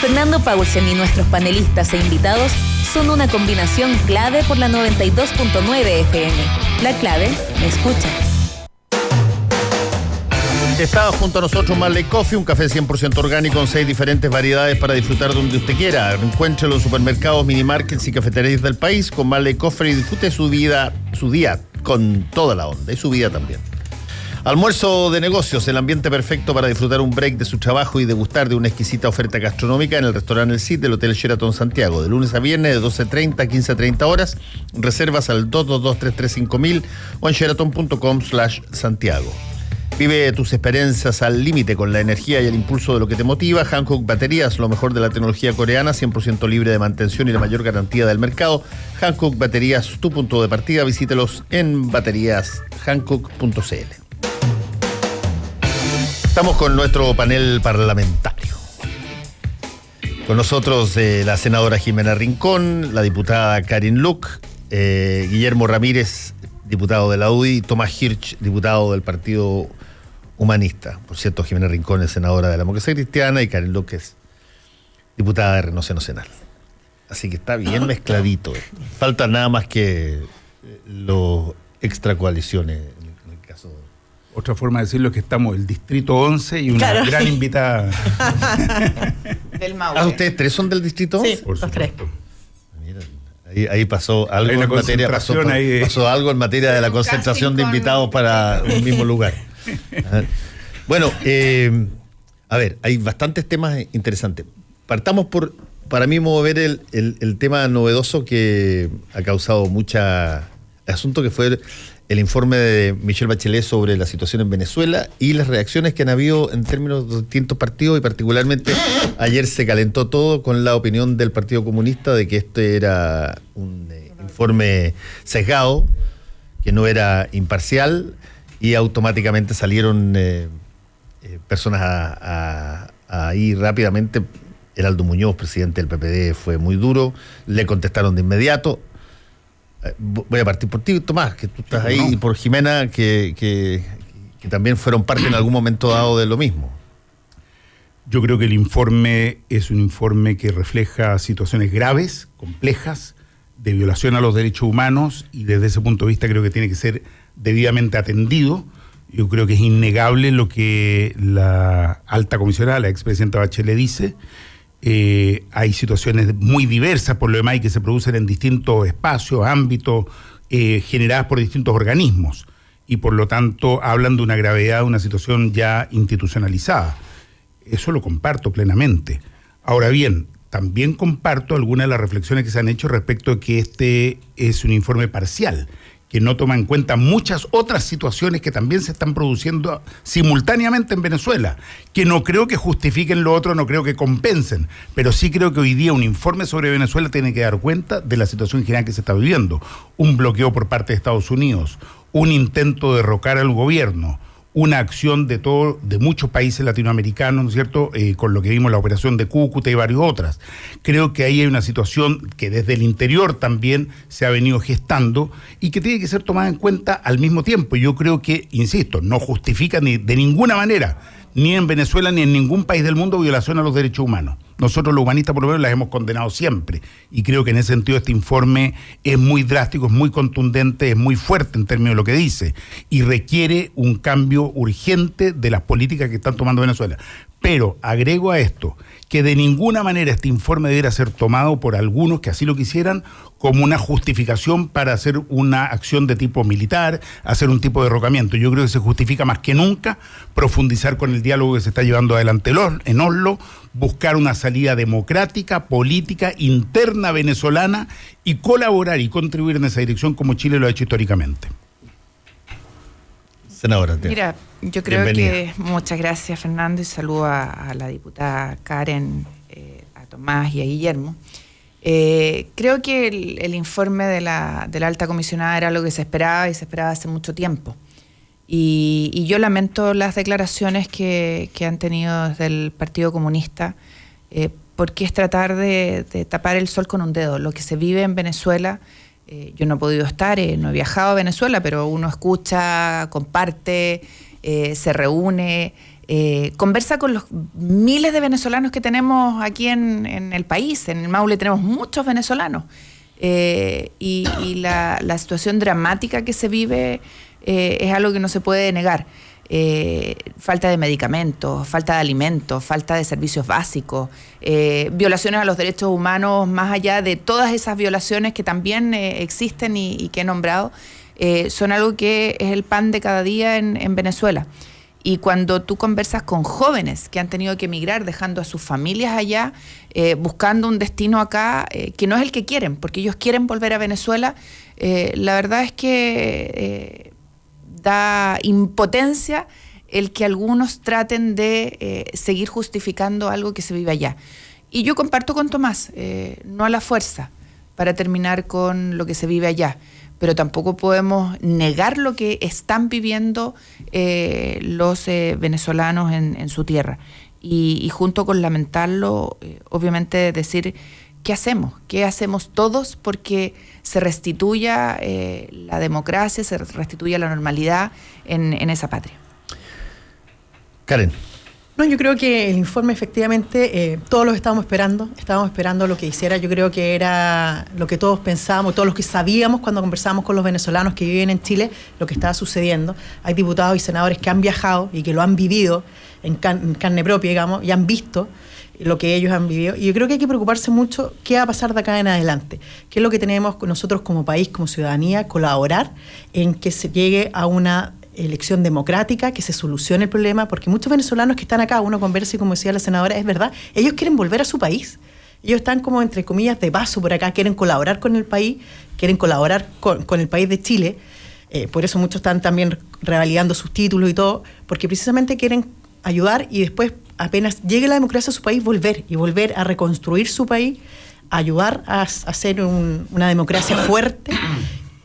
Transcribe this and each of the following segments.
Fernando Paulsen y nuestros panelistas e invitados son una combinación clave por la 92.9 FM. La clave me escucha. Está junto a nosotros Marley Coffee, un café 100% orgánico con 6 diferentes variedades para disfrutar donde usted quiera. Encuéntrelo en supermercados, minimarkets y cafeterías del país con Marley Coffee y disfrute su día con toda la onda y su vida también. Almuerzo de negocios, el ambiente perfecto para disfrutar un break de su trabajo y degustar de una exquisita oferta gastronómica en el restaurante El Cid del Hotel Sheraton Santiago, de lunes a viernes de 12:30 a 15:30 horas. Reservas al 222-335.000 o en sheraton.com/Santiago. Vive tus experiencias al límite con la energía y el impulso de lo que te motiva. Hankook Baterías, lo mejor de la tecnología coreana, 100% libre de mantención y la mayor garantía del mercado. Hankook Baterías, tu punto de partida. Visítelos en bateríashankook.cl. Estamos con nuestro panel parlamentario. Con nosotros la senadora Jimena Rincón, la diputada Karin Luc, Guillermo Ramírez, diputado de la UDI, Tomás Hirsch, diputado del Partido Humanista. Por cierto, Jimena Rincón es senadora de la Democracia Cristiana y Karin Luc es diputada de Renovación Nacional. Así que está bien mezcladito. Falta nada más que los extracoaliciones en el caso. Otra forma de decirlo es que estamos el Distrito 11 y una gran invitada. Del Maule. ¿Ustedes tres son del Distrito 11? Sí, por supuesto. Ahí pasó algo en materia, pasó algo en materia de la concentración de invitados para un mismo lugar. Bueno, a ver, hay bastantes temas interesantes. Partamos para mí, mover el tema novedoso que ha causado mucha asunto, que fue el informe de Michelle Bachelet sobre la situación en Venezuela y las reacciones que han habido en términos de distintos partidos, y particularmente ayer se calentó todo con la opinión del Partido Comunista de que este era un informe sesgado, que no era imparcial, y automáticamente salieron personas ahí rápidamente. Heraldo Muñoz, presidente del PPD, fue muy duro, le contestaron de inmediato. Voy a partir por ti, Tomás, que tú estás ahí, y por Jimena, que también fueron parte en algún momento dado de lo mismo. Yo creo que el informe es un informe que refleja situaciones graves, complejas, de violación a los derechos humanos, y desde ese punto de vista creo que tiene que ser debidamente atendido. Yo creo que es innegable lo que la alta comisionada, la expresidenta Bachelet, dice. Hay situaciones muy diversas, por lo demás, y que se producen en distintos espacios, ámbitos, generadas por distintos organismos, y por lo tanto hablan de una gravedad, de una situación ya institucionalizada. Eso lo comparto plenamente. Ahora bien, también comparto algunas de las reflexiones que se han hecho respecto a que este es un informe parcial, que no toma en cuenta muchas otras situaciones que también se están produciendo simultáneamente en Venezuela, que no creo que justifiquen lo otro, no creo que compensen, pero sí creo que hoy día un informe sobre Venezuela tiene que dar cuenta de la situación general que se está viviendo. Un bloqueo por parte de Estados Unidos, un intento de derrocar al gobierno, una acción de muchos países latinoamericanos, ¿no es cierto?, con lo que vimos la operación de Cúcuta y varias otras. Creo que ahí hay una situación que desde el interior también se ha venido gestando y que tiene que ser tomada en cuenta al mismo tiempo. Yo creo que, insisto, no justifica de ninguna manera, ni en Venezuela ni en ningún país del mundo, violación a los derechos humanos. Nosotros los humanistas por lo menos las hemos condenado siempre, y creo que en ese sentido este informe es muy drástico, es muy contundente, es muy fuerte en términos de lo que dice, y requiere un cambio urgente de las políticas que están tomando Venezuela. Pero agrego a esto que de ninguna manera este informe debiera ser tomado por algunos que así lo quisieran como una justificación para hacer una acción de tipo militar, hacer un tipo de derrocamiento. Yo creo que se justifica más que nunca profundizar con el diálogo que se está llevando adelante en Oslo, buscar una salida democrática, política, interna venezolana, y colaborar y contribuir en esa dirección como Chile lo ha hecho históricamente. Senadora. Mira, yo creo que muchas gracias, Fernando, y saludo a la diputada Karen, a Tomás y a Guillermo. Creo que el informe de la alta comisionada era lo que se esperaba, y se esperaba hace mucho tiempo. Y yo lamento las declaraciones que han tenido desde el Partido Comunista, porque es tratar de tapar el sol con un dedo. Lo que se vive en Venezuela, yo no he podido estar, no he viajado a Venezuela, pero uno escucha, comparte, se reúne, Conversa con los miles de venezolanos que tenemos aquí en el país. En el Maule tenemos muchos venezolanos. Y la situación dramática que se vive es algo que no se puede negar. Falta de medicamentos, falta de alimentos, falta de servicios básicos, violaciones a los derechos humanos, más allá de todas esas violaciones que también existen y que he nombrado, son algo que es el pan de cada día en Venezuela. Y cuando tú conversas con jóvenes que han tenido que emigrar dejando a sus familias allá, buscando un destino acá que no es el que quieren, porque ellos quieren volver a Venezuela, la verdad es que da impotencia el que algunos traten de seguir justificando algo que se vive allá. Y yo comparto con Tomás, no a la fuerza, para terminar con lo que se vive allá, pero tampoco podemos negar lo que están viviendo los venezolanos en su tierra. Y junto con lamentarlo, obviamente decir, ¿qué hacemos? ¿Qué hacemos todos porque se restituya la democracia, se restituya la normalidad en esa patria? Karen. No, yo creo que el informe efectivamente, todos lo estábamos esperando lo que hiciera. Yo creo que era lo que todos pensábamos, todos los que sabíamos cuando conversábamos con los venezolanos que viven en Chile, lo que estaba sucediendo. Hay diputados y senadores que han viajado y que lo han vivido en carne propia, digamos, y han visto lo que ellos han vivido. Y yo creo que hay que preocuparse mucho qué va a pasar de acá en adelante, qué es lo que tenemos nosotros como país, como ciudadanía, colaborar en que se llegue a una elección democrática, que se solucione el problema, porque muchos venezolanos que están acá, uno conversa y como decía la senadora, es verdad, ellos quieren volver a su país. Ellos están como, entre comillas, de paso por acá, quieren colaborar con el país, quieren colaborar con el país de Chile, por eso muchos están también revalidando sus títulos y todo, porque precisamente quieren ayudar y después, apenas llegue la democracia a su país, volver a reconstruir su país, ayudar a hacer una democracia fuerte.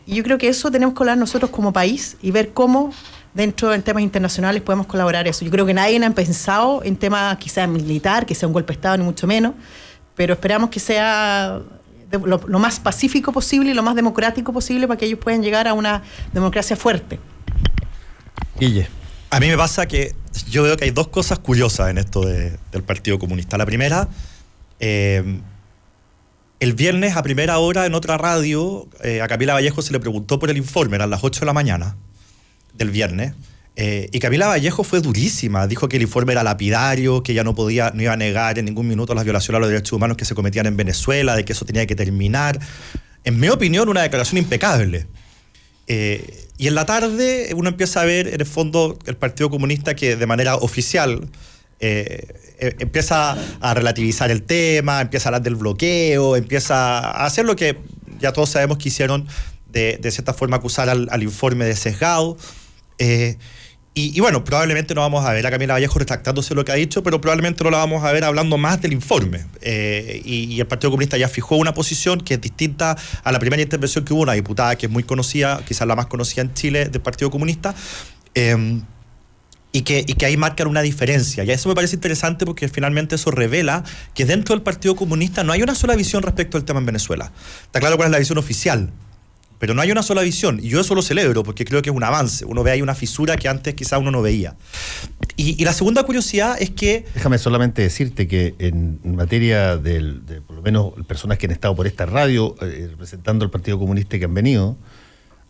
Y yo creo que eso tenemos que hablar nosotros como país y ver cómo dentro de temas internacionales podemos colaborar eso. Yo creo que nadie ha pensado en temas quizás militar, que sea un golpe de Estado, ni mucho menos, pero esperamos que sea lo más pacífico posible y lo más democrático posible para que ellos puedan llegar a una democracia fuerte. Guille. A mí me pasa que yo veo que hay dos cosas curiosas en esto del Partido Comunista. La primera, el viernes a primera hora en otra radio, a Camila Vallejo se le preguntó por el informe, eran las 8 de la mañana del viernes, y Camila Vallejo fue durísima, dijo que el informe era lapidario, que ella no iba a negar en ningún minuto las violaciones a los derechos humanos que se cometían en Venezuela, de que eso tenía que terminar. En mi opinión, una declaración impecable. Y en la tarde uno empieza a ver, en el fondo, el Partido Comunista que de manera oficial empieza a relativizar el tema, empieza a hablar del bloqueo, empieza a hacer lo que ya todos sabemos que hicieron, de cierta forma acusar al informe de sesgado. Y bueno, probablemente no vamos a ver a Camila Vallejo retractándose lo que ha dicho, pero probablemente no la vamos a ver hablando más del informe. Y el Partido Comunista ya fijó una posición que es distinta a la primera intervención que hubo, una diputada que es muy conocida, quizás la más conocida en Chile del Partido Comunista, y que ahí marcan una diferencia. Y eso me parece interesante porque finalmente eso revela que dentro del Partido Comunista no hay una sola visión respecto al tema en Venezuela. Está claro cuál es la visión oficial, pero no hay una sola visión, y yo eso lo celebro porque creo que es un avance. Uno ve ahí una fisura que antes quizá uno no veía. Y la segunda curiosidad es que... Déjame solamente decirte que en materia de por lo menos personas que han estado por esta radio representando al Partido Comunista y que han venido,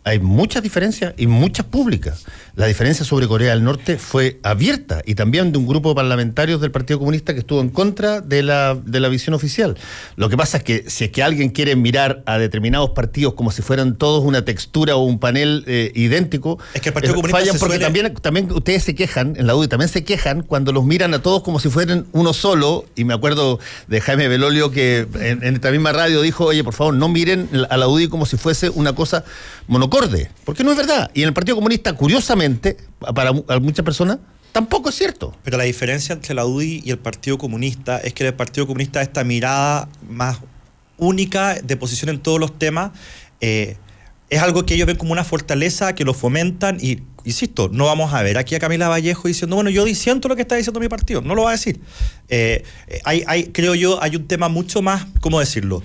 hay muchas diferencias y muchas públicas. La diferencia sobre Corea del Norte fue abierta y también de un grupo de parlamentarios del Partido Comunista que estuvo en contra de la visión oficial. Lo que pasa es que si es que alguien quiere mirar a determinados partidos como si fueran todos una textura o un panel idéntico, es que el Partido Comunista fallan porque también ustedes se quejan, en la UDI también se quejan cuando los miran a todos como si fueran uno solo. Y me acuerdo de Jaime Belolio que en esta misma radio dijo, oye, por favor, no miren a la UDI como si fuese una cosa monocorde, porque no es verdad. Y en el Partido Comunista, curiosamente, para muchas personas, tampoco es cierto. Pero la diferencia entre la UDI y el Partido Comunista es que el Partido Comunista, esta mirada más única de posición en todos los temas, es algo que ellos ven como una fortaleza, que lo fomentan. Y, insisto, no vamos a ver aquí a Camila Vallejo diciendo, bueno, yo disiento lo que está diciendo mi partido. No lo va a decir. Creo yo, hay un tema mucho más, ¿cómo decirlo?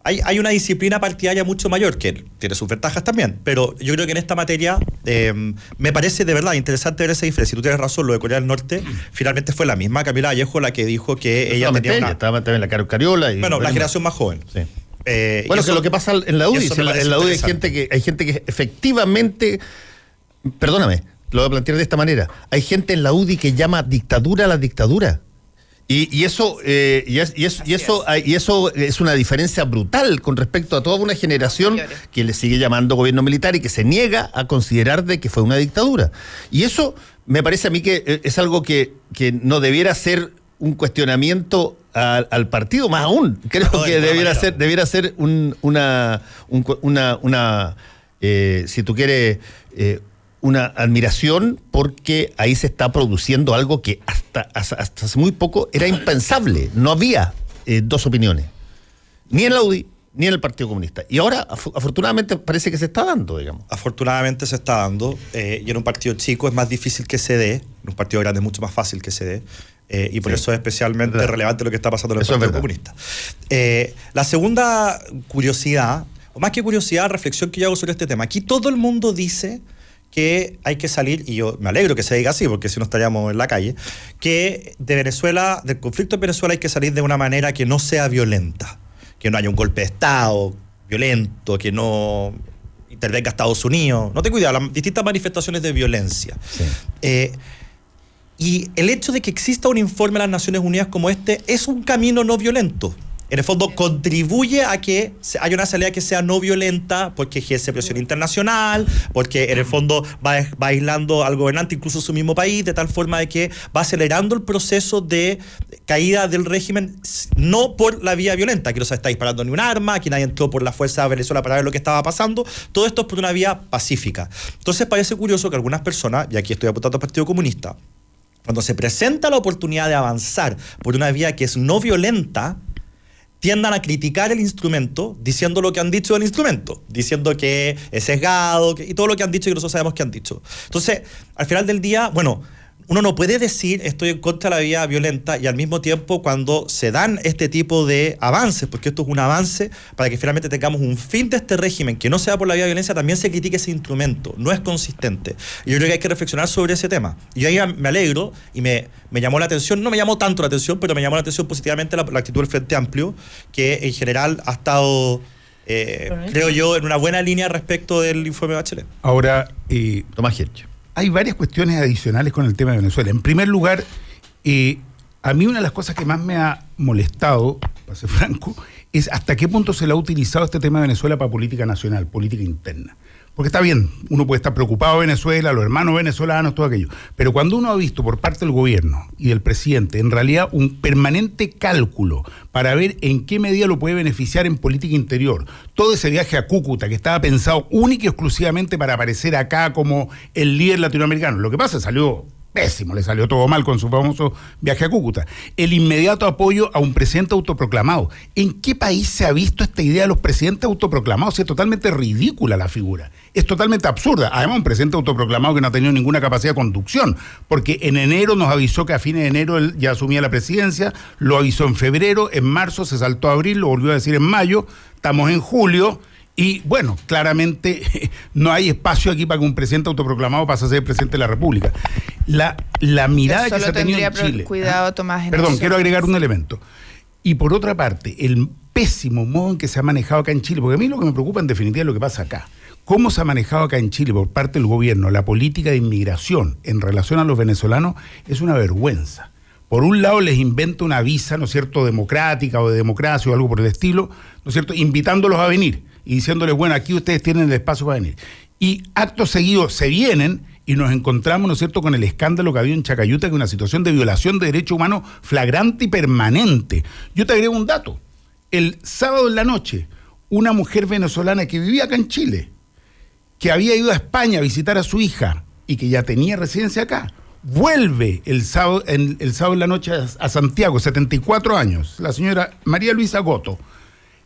hay una disciplina partidaria mucho mayor, que tiene sus ventajas también, pero yo creo que en esta materia me parece de verdad interesante ver esa diferencia. Si tú tienes razón, lo de Corea del Norte finalmente fue la misma Camila Vallejo la que dijo que ella tenía una... Estaba también la Caro Cariola. Bueno, la generación más joven. Sí. Bueno, que lo que pasa en la UDI, en la UDI hay gente que efectivamente, perdóname, lo voy a plantear de esta manera, hay gente en la UDI que llama dictadura a la dictadura. Y eso es una diferencia brutal con respecto a toda una generación que le sigue llamando gobierno militar y que se niega a considerar de que fue una dictadura. Y eso me parece a mí que es algo que no debiera ser un cuestionamiento al partido, más aún. Creo que debiera ser si tú quieres, una admiración, porque ahí se está produciendo algo que hasta hace muy poco era impensable. No había dos opiniones, ni en la UDI ni en el Partido Comunista. Y ahora, afortunadamente, parece que se está dando, digamos. Afortunadamente se está dando, y en un partido chico es más difícil que se dé, en un partido grande es mucho más fácil que se dé, y por eso es especialmente relevante lo que está pasando en el Partido Comunista. La segunda curiosidad, o más que curiosidad, reflexión que yo hago sobre este tema. Aquí todo el mundo dice que hay que salir, y yo me alegro que se diga así, porque si no estaríamos en la calle, que de Venezuela, del conflicto en Venezuela hay que salir de una manera que no sea violenta, que no haya un golpe de Estado violento, que no intervenga Estados Unidos, no tengo idea, las distintas manifestaciones de violencia. Sí. Y el hecho de que exista un informe de las Naciones Unidas como este es un camino no violento. En el fondo contribuye a que haya una salida que sea no violenta, porque ejerce presión internacional, porque en el fondo va aislando al gobernante, incluso su mismo país, de tal forma de que va acelerando el proceso de caída del régimen, no por la vía violenta, que no se está disparando ni un arma, que nadie entró por la fuerza de Venezuela para ver lo que estaba pasando. Todo esto es por una vía pacífica. Entonces parece curioso que algunas personas, y aquí estoy apuntando al Partido Comunista, cuando se presenta la oportunidad de avanzar por una vía que es no violenta, tiendan a criticar el instrumento diciendo lo que han dicho del instrumento, diciendo que es sesgado, y todo lo que han dicho y que nosotros sabemos que han dicho. Entonces, al final del día, bueno, uno no puede decir estoy en contra de la vía violenta y al mismo tiempo cuando se dan este tipo de avances, porque esto es un avance para que finalmente tengamos un fin de este régimen que no sea por la vía violencia, también se critique ese instrumento. No es consistente. Y yo creo que hay que reflexionar sobre ese tema. Y ahí me alegro y me llamó la atención, no me llamó tanto la atención, pero me llamó la atención positivamente la actitud del Frente Amplio, que en general ha estado, creo yo, en una buena línea respecto del informe Bachelet. Ahora, Tomás Hirsch. Hay varias cuestiones adicionales con el tema de Venezuela. En primer lugar, a mí una de las cosas que más me ha molestado, para ser franco, es hasta qué punto se le ha utilizado este tema de Venezuela para política nacional, política interna. Porque está bien, uno puede estar preocupado de Venezuela, los hermanos venezolanos, todo aquello. Pero cuando uno ha visto por parte del gobierno y del presidente, en realidad, un permanente cálculo para ver en qué medida lo puede beneficiar en política interior, todo ese viaje a Cúcuta, que estaba pensado única y exclusivamente para aparecer acá como el líder latinoamericano. Lo que pasa es que salió pésimo, le salió todo mal con su famoso viaje a Cúcuta. El inmediato apoyo a un presidente autoproclamado. ¿En qué país se ha visto esta idea de los presidentes autoproclamados? Es totalmente ridícula la figura. Es totalmente absurda. Además, un presidente autoproclamado que no ha tenido ninguna capacidad de conducción, porque en enero nos avisó que a fines de enero él ya asumía la presidencia, lo avisó en febrero, en marzo se saltó a abril, lo volvió a decir en mayo, estamos en julio. Y bueno, claramente no hay espacio aquí para que un presidente autoproclamado pase a ser presidente de la República. La mirada que se ha tenido en Chile... Cuidado, Tomás. Perdón, quiero agregar un elemento. Y por otra parte, el pésimo modo en que se ha manejado acá en Chile, porque a mí lo que me preocupa en definitiva es lo que pasa acá. Cómo se ha manejado acá en Chile por parte del gobierno la política de inmigración en relación a los venezolanos es una vergüenza. Por un lado les inventa una visa, ¿no es cierto?, democrática o de democracia o algo por el estilo, ¿no es cierto?, invitándolos a venir y diciéndoles, bueno, aquí ustedes tienen el espacio para venir. Y acto seguido se vienen y nos encontramos, ¿no es cierto?, con el escándalo que había en Chacayuta, que es una situación de violación de derechos humanos flagrante y permanente. Yo te agrego un dato. El sábado en la noche, una mujer venezolana que vivía acá en Chile, que había ido a España a visitar a su hija y que ya tenía residencia acá, vuelve el sábado en la noche a Santiago, 74 años, la señora María Luisa Goto.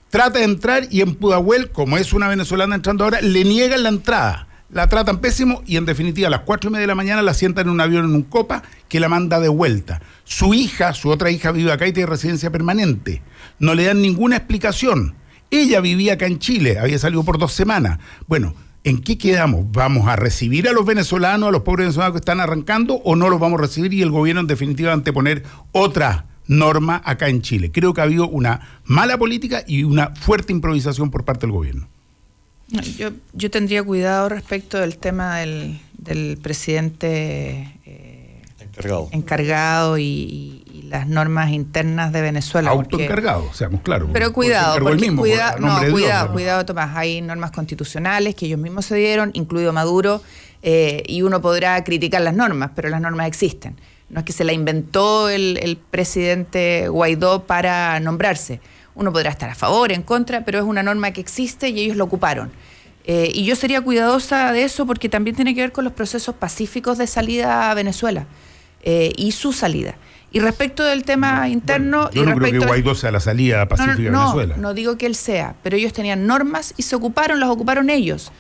Trata de entrar y en Pudahuel, como es una venezolana entrando ahora, le niegan la entrada. La tratan pésimo y en definitiva a las 4:30 de la mañana la sientan en un avión en un Copa que la manda de vuelta. Su otra hija vive acá y tiene residencia permanente. No le dan ninguna explicación. Ella vivía acá en Chile, había salido por 2 semanas. Bueno, ¿en qué quedamos? ¿Vamos a recibir a los venezolanos, a los pobres venezolanos que están arrancando, o no los vamos a recibir y el gobierno en definitiva va a anteponer otra norma acá en Chile? Creo que ha habido una mala política y una fuerte improvisación por parte del gobierno. Yo tendría cuidado respecto del tema del presidente encargado y las normas internas de Venezuela. Autoencargado, seamos claros. Pero cuidado, cuidado, Tomás. Hay normas constitucionales que ellos mismos se dieron, incluido Maduro, y uno podrá criticar las normas, pero las normas existen. No es que se la inventó el presidente Guaidó para nombrarse. Uno podrá estar a favor, en contra, pero es una norma que existe y ellos la ocuparon. Y yo sería cuidadosa de eso porque también tiene que ver con los procesos pacíficos de salida a Venezuela y su salida. Y respecto del tema interno... Yo no creo que Guaidó sea la salida pacífica de Venezuela. No digo que él sea, pero ellos tenían normas y las ocuparon ellos.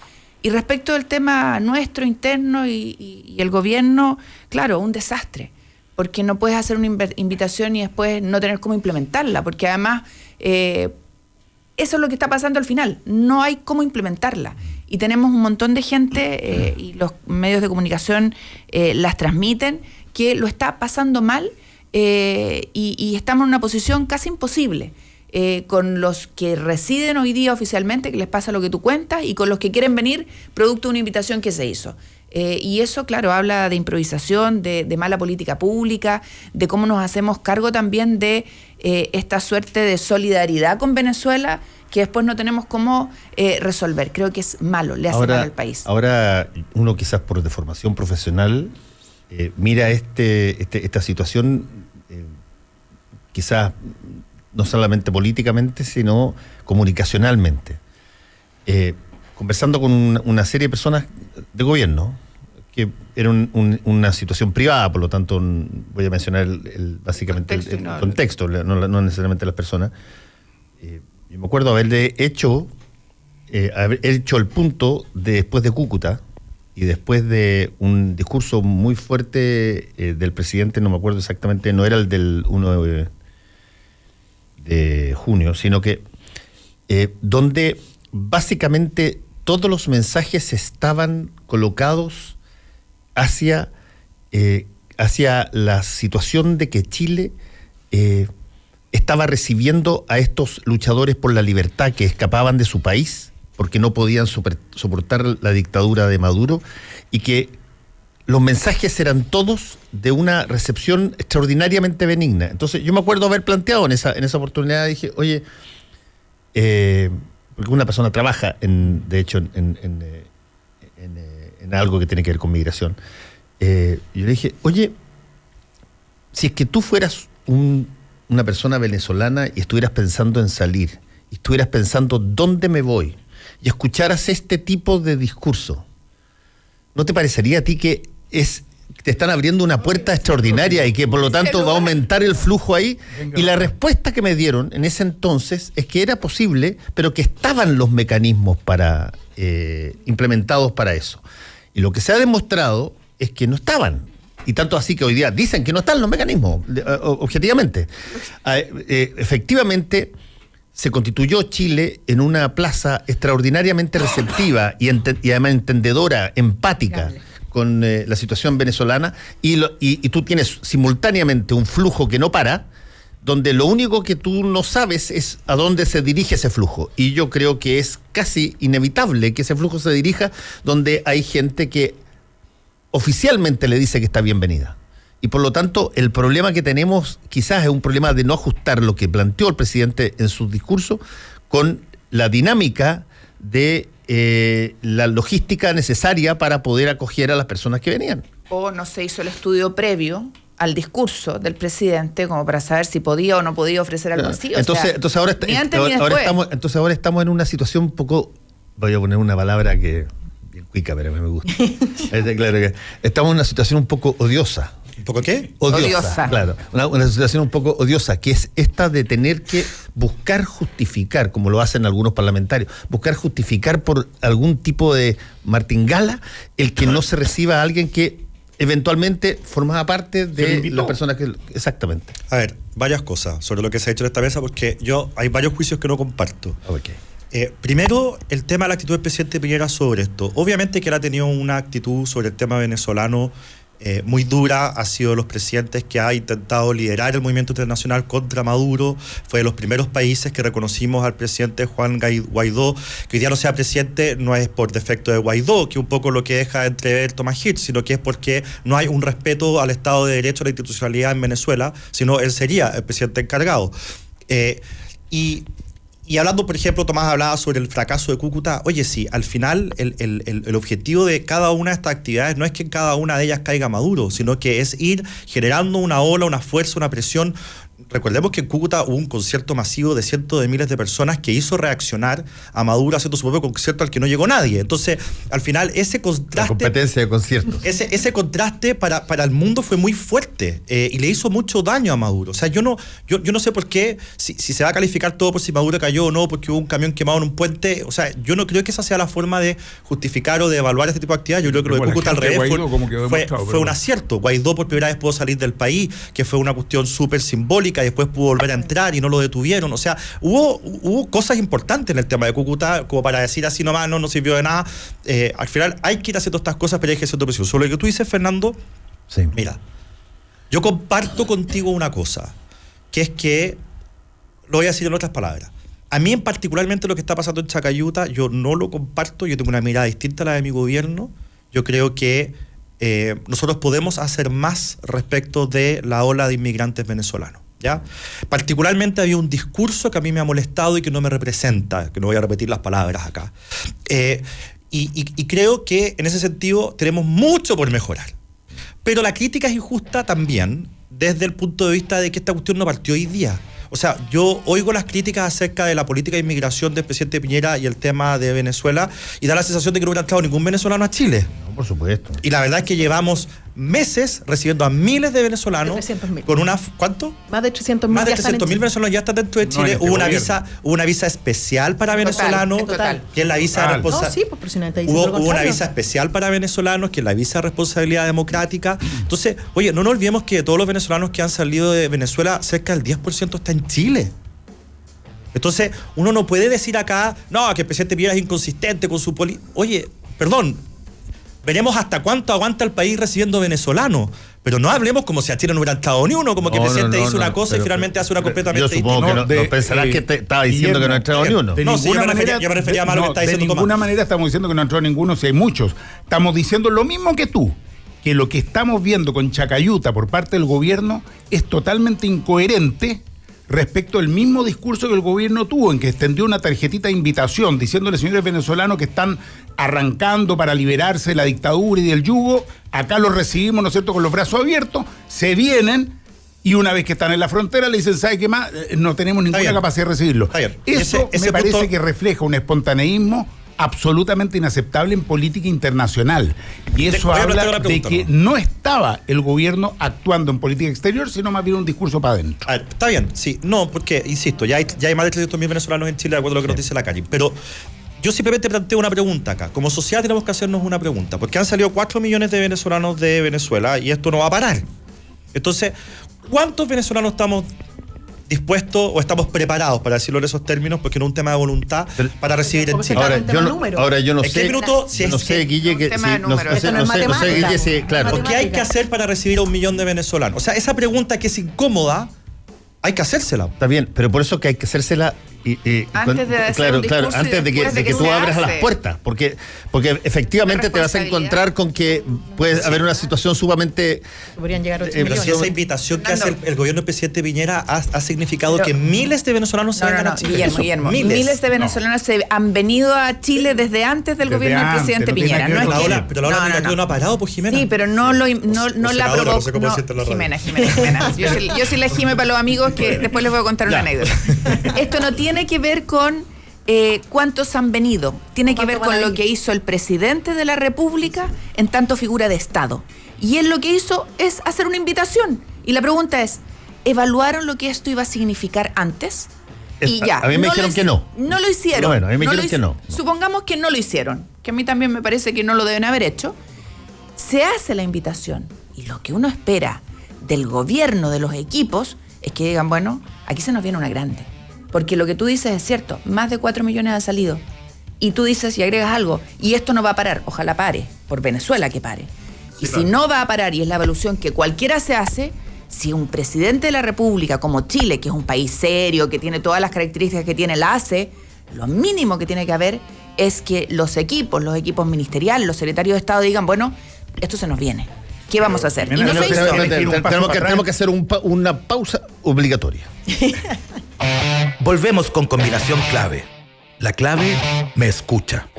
Y respecto del tema nuestro, interno y el gobierno, claro, un desastre. Porque no puedes hacer una invitación y después no tener cómo implementarla, porque además eso es lo que está pasando al final, no hay cómo implementarla. Y tenemos un montón de gente, y los medios de comunicación las transmiten, que lo está pasando mal y estamos en una posición casi imposible. Con los que residen hoy día oficialmente, que les pasa lo que tú cuentas, y con los que quieren venir producto de una invitación que se hizo. Y eso, claro, habla de improvisación, de mala política pública, de cómo nos hacemos cargo también de esta suerte de solidaridad con Venezuela que después no tenemos cómo resolver. Creo que es malo, le hace mal al país. Ahora uno quizás por deformación profesional mira esta situación quizás no solamente políticamente, sino comunicacionalmente. Conversando con una serie de personas de gobierno, que era una situación privada, por lo tanto voy a mencionar básicamente el contexto, no necesariamente las personas. Yo me acuerdo haber hecho el punto después de Cúcuta y después de un discurso muy fuerte del presidente, no me acuerdo exactamente, no era el del 1 de junio, sino que donde básicamente todos los mensajes estaban colocados hacia la situación de que Chile estaba recibiendo a estos luchadores por la libertad que escapaban de su país porque no podían soportar la dictadura de Maduro, y que los mensajes eran todos de una recepción extraordinariamente benigna. Entonces yo me acuerdo haber planteado en esa oportunidad, dije, oye, porque una persona trabaja de hecho en algo que tiene que ver con migración, yo le dije, oye, si es que tú fueras una persona venezolana y estuvieras pensando en salir, y estuvieras pensando dónde me voy, y escucharas este tipo de discurso, ¿no te parecería a ti que te están abriendo una puerta extraordinaria y que por lo tanto va a aumentar el flujo ahí? Y la respuesta que me dieron en ese entonces es que era posible, pero que estaban los mecanismos implementados para eso. Y lo que se ha demostrado es que no estaban. Y tanto así que hoy día dicen que no están los mecanismos, objetivamente. Efectivamente, se constituyó Chile en una plaza extraordinariamente receptiva y además entendedora, empática con la situación venezolana, y tú tienes simultáneamente un flujo que no para, donde lo único que tú no sabes es a dónde se dirige ese flujo. Y yo creo que es casi inevitable que ese flujo se dirija donde hay gente que oficialmente le dice que está bienvenida. Y por lo tanto, el problema que tenemos quizás es un problema de no ajustar lo que planteó el presidente en su discurso con la dinámica de la logística necesaria para poder acoger a las personas que venían. O no se hizo el estudio previo al discurso del presidente como para saber si podía o no podía ofrecer algo así. Entonces ahora estamos en una situación un poco, voy a poner una palabra que bien cuica, pero me gusta. Claro que estamos en una situación un poco odiosa. ¿Un poco qué? Odiosa. Claro, una situación un poco odiosa, que es esta de tener que buscar justificar, como lo hacen algunos parlamentarios, buscar justificar por algún tipo de martingala el que no se reciba a alguien que eventualmente formaba parte de las personas que... Exactamente. A ver, varias cosas sobre lo que se ha hecho en esta mesa, porque hay varios juicios que no comparto. Okay. Primero, el tema de la actitud del presidente Piñera sobre esto. Obviamente que él ha tenido una actitud sobre el tema venezolano muy dura, ha sido de los presidentes que ha intentado liderar el movimiento internacional contra Maduro, fue de los primeros países que reconocimos al presidente Juan Guaidó. Que hoy día no sea presidente no es por defecto de Guaidó, que un poco lo que deja entrever Tomás Hitch, sino que es porque no hay un respeto al Estado de Derecho, a la institucionalidad en Venezuela, sino él sería el presidente encargado. Y hablando, por ejemplo, Tomás hablaba sobre el fracaso de Cúcuta. Oye, sí, al final el objetivo de cada una de estas actividades no es que en cada una de ellas caiga Maduro, sino que es ir generando una ola, una fuerza, una presión. Recordemos que en Cúcuta hubo un concierto masivo de cientos de miles de personas que hizo reaccionar a Maduro haciendo su propio concierto al que no llegó nadie. Entonces, al final, ese contraste... La competencia de conciertos. Ese contraste para el mundo fue muy fuerte y le hizo mucho daño a Maduro. O sea, yo no sé por qué, si se va a calificar todo por si Maduro cayó o no, porque hubo un camión quemado en un puente. O sea, yo no creo que esa sea la forma de justificar o de evaluar este tipo de actividades. Yo creo que lo de Cúcuta al revés fue un acierto. Guaidó por primera vez pudo salir del país, que fue una cuestión súper simbólica, y después pudo volver a entrar y no lo detuvieron. O sea, hubo cosas importantes en el tema de Cúcuta, como para decir así nomás, no sirvió de nada. Al final hay que ir haciendo estas cosas, pero hay que hacer otra presión. Sobre lo que tú dices, Fernando, sí. Mira, yo comparto contigo una cosa, que es que, lo voy a decir en otras palabras, a mí en particularmente lo que está pasando en Chacayuta, yo no lo comparto, yo tengo una mirada distinta a la de mi gobierno. Yo creo que nosotros podemos hacer más respecto de la ola de inmigrantes venezolanos. ¿Ya? Particularmente había un discurso que a mí me ha molestado y que no me representa, que no voy a repetir las palabras acá. Y creo que en ese sentido tenemos mucho por mejorar. Pero la crítica es injusta también desde el punto de vista de que esta cuestión no partió hoy día. O sea, yo oigo las críticas acerca de la política de inmigración del presidente Piñera y el tema de Venezuela y da la sensación de que no hubiera entrado ningún venezolano a Chile. No, por supuesto. Y la verdad es que llevamos meses recibiendo a miles de venezolanos. 300.000. Con una... ¿Cuánto? Más de 300.000. Más de 300.000 venezolanos ya están dentro de Chile. Hubo una visa especial para venezolanos, que es la visa de responsabilidad. No, sí, hubo una visa especial para venezolanos, que es la visa de responsabilidad democrática. Entonces, oye, no nos olvidemos que de todos los venezolanos que han salido de Venezuela, cerca del 10% está en Chile. Entonces, uno no puede decir acá, no, que el presidente Piñera es inconsistente con su política. Oye, perdón, veremos hasta cuánto aguanta el país recibiendo venezolanos. Pero no hablemos como si a Chile no hubiera entrado ni uno, como que el presidente hizo una cosa y finalmente hace una completamente distinta. Yo supongo que no pensarás que estaba diciendo que no ha entrado ni uno. No, sí, yo me refería más a lo que está diciendo Tomás. De ninguna manera estamos diciendo que no ha entrado ninguno, si hay muchos. Estamos diciendo lo mismo que tú, que lo que estamos viendo con Chacayuta por parte del gobierno es totalmente incoherente respecto al mismo discurso que el gobierno tuvo, en que extendió una tarjetita de invitación diciéndole, señores venezolanos que están arrancando para liberarse de la dictadura y del yugo, acá los recibimos, ¿no es cierto?, con los brazos abiertos, se vienen y una vez que están en la frontera le dicen, ¿sabe qué más? No tenemos ninguna capacidad de recibirlo. Eso me parece que refleja un espontaneísmo absolutamente inaceptable en política internacional. Y eso habla de que no estaba el gobierno actuando en política exterior, sino más bien un discurso para adentro. A ver, está bien, sí. No, porque, insisto, ya hay más de 300.000 venezolanos en Chile, de acuerdo a lo que nos dice la Karin. Pero yo simplemente planteo una pregunta acá. Como sociedad tenemos que hacernos una pregunta. Porque han salido 4 millones de venezolanos de Venezuela y esto no va a parar. Entonces, ¿cuántos venezolanos estamos dispuestos o estamos preparados, para decirlo en esos términos, porque no es un tema de voluntad, para recibir en Chile? Ahora yo no sé. No sé, Guille, que claro. ¿Qué hay que hacer para recibir a 1 millón de venezolanos? O sea, esa pregunta que es incómoda, hay que hacérsela. Está bien, pero por eso que hay que hacérsela antes de que tú abras las puertas, porque efectivamente te vas a encontrar con que puede haber una situación sumamente... Podrían llegar 8 millones. Si esa invitación que hace el gobierno del presidente Piñera ha significado que miles de venezolanos se vengan a Chile. Guillermo, miles de venezolanos se han venido a Chile desde antes del gobierno del presidente Piñera. Pero la ola migratoria no ha parado, pues, Jimena. Sí, pero no la provocó. Jimena. Yo sí la Jime para los amigos, que después les voy a contar una anécdota. Esto no tiene que ver con cuántos han venido, tiene que ver con lo que hizo el presidente de la República en tanto figura de Estado. Y él lo que hizo es hacer una invitación. Y la pregunta es, ¿evaluaron lo que esto iba a significar antes? Y ya. A mí me dijeron que no. No lo hicieron. Bueno, a mí me dijeron que no. Supongamos que no lo hicieron, que a mí también me parece que no lo deben haber hecho. Se hace la invitación y lo que uno espera del gobierno, de los equipos, es que digan, bueno, aquí se nos viene una grande. Porque lo que tú dices es cierto, más de 4 millones han salido. Y tú dices y agregas algo, y esto no va a parar, ojalá pare, por Venezuela que pare. Y si no va a parar, y es la evaluación que cualquiera se hace, si un presidente de la República como Chile, que es un país serio, que tiene todas las características que tiene, la hace, lo mínimo que tiene que haber es que los equipos ministeriales, los secretarios de Estado digan, bueno, esto se nos viene. ¿Qué vamos a hacer? Y no se hizo. Tenemos que hacer una pausa obligatoria. Volvemos con combinación clave. La clave me escucha.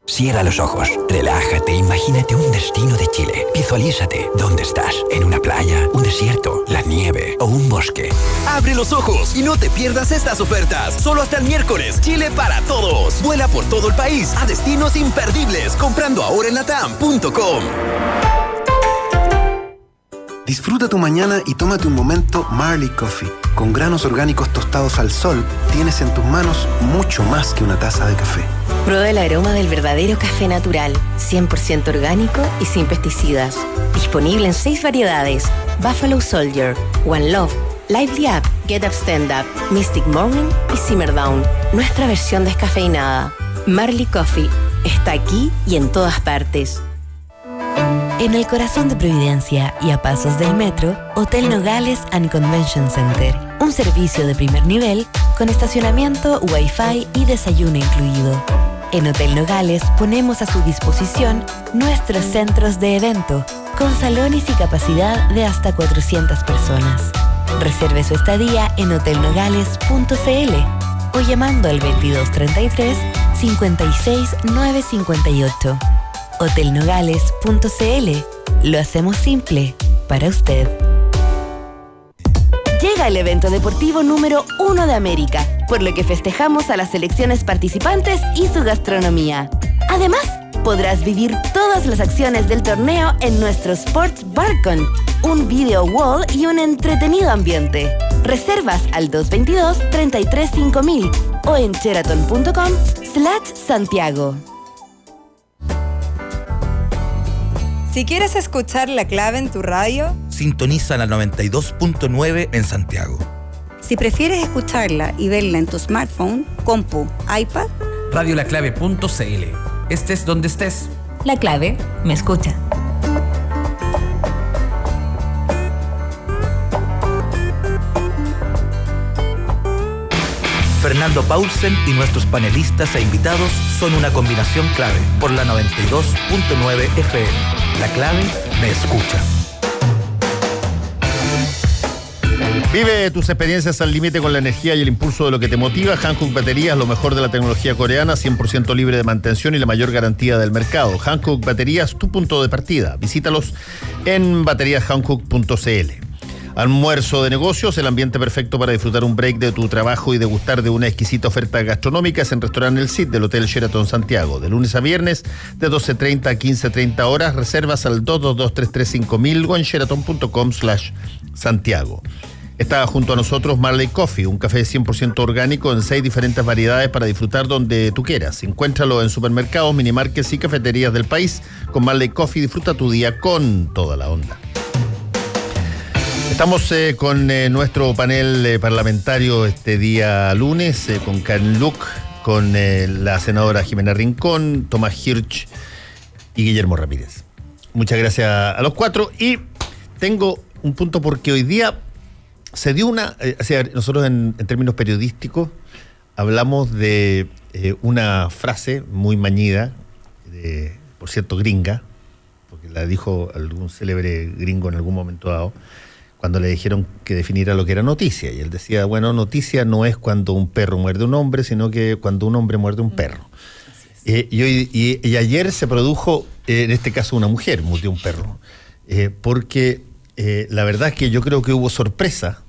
Cierra los ojos, relájate, imagínate un destino de Chile. Visualízate dónde estás, en una playa, un desierto, la nieve o un bosque. Abre los ojos y no te pierdas estas ofertas. Solo hasta el miércoles, Chile para todos. Vuela por todo el país a destinos imperdibles comprando ahora en latam.com. Disfruta tu mañana y tómate un momento Marley Coffee. Con granos orgánicos tostados al sol, tienes en tus manos mucho más que una taza de café. Prueba el aroma del verdadero café natural, 100% orgánico y sin pesticidas. Disponible en 6 variedades: Buffalo Soldier, One Love, Lively Up, Get Up Stand Up, Mystic Morning y Simmer Down. Nuestra versión descafeinada. Marley Coffee está aquí y en todas partes. En el corazón de Providencia y a pasos del metro, Hotel Nogales and Convention Center. Un servicio de primer nivel con estacionamiento, wifi y desayuno incluido. En Hotel Nogales ponemos a su disposición nuestros centros de evento con salones y capacidad de hasta 400 personas. Reserve su estadía en hotelnogales.cl o llamando al 2233 56958. hotelnogales.cl. Lo hacemos simple para usted. Llega el evento deportivo número 1 de América, por lo que festejamos a las selecciones participantes y su gastronomía. Además, podrás vivir todas las acciones del torneo en nuestro Sports Barcon, un video wall y un entretenido ambiente. Reservas al 222-335000 o en sheraton.com/Santiago. Si quieres escuchar La Clave en tu radio, sintoniza la 92.9 en Santiago. Si prefieres escucharla y verla en tu smartphone, compu, iPad, radiolaclave.cl. Estés donde estés. La Clave me escucha. Fernando Paulsen y nuestros panelistas e invitados son una combinación clave por la 92.9 FM. La clave me escucha. Vive tus experiencias al límite con la energía y el impulso de lo que te motiva. Hankook Baterías, lo mejor de la tecnología coreana, 100% libre de mantención y la mayor garantía del mercado. Hankook Baterías, tu punto de partida. Visítalos en bateriashankook.cl. Almuerzo de negocios, el ambiente perfecto para disfrutar un break de tu trabajo y degustar de una exquisita oferta gastronómica es en Restaurante El Cid del Hotel Sheraton Santiago. De lunes a viernes, de 12:30 a 15:30 horas. Reservas al 222-335.000 o en sheraton.com/Santiago. Está junto a nosotros Marley Coffee, un café 100% orgánico en 6 diferentes variedades para disfrutar donde tú quieras. Encuéntralo en supermercados, minimarkets y cafeterías del país. Con Marley Coffee disfruta tu día con toda la onda. Estamos con nuestro panel parlamentario este día lunes, con Karen Luc, con la senadora Jimena Rincón, Tomás Hirsch y Guillermo Ramírez. Muchas gracias a los cuatro. Y tengo un punto porque hoy día se dio nosotros en términos periodísticos hablamos de una frase muy mañida, por cierto gringa, porque la dijo algún célebre gringo en algún momento dado, cuando le dijeron que definiera lo que era noticia. Y él decía, bueno, noticia no es cuando un perro muerde a un hombre, sino que cuando un hombre muerde a un perro. Y ayer se produjo, en este caso una mujer mordió a un perro, porque la verdad es que yo creo que hubo sorpresa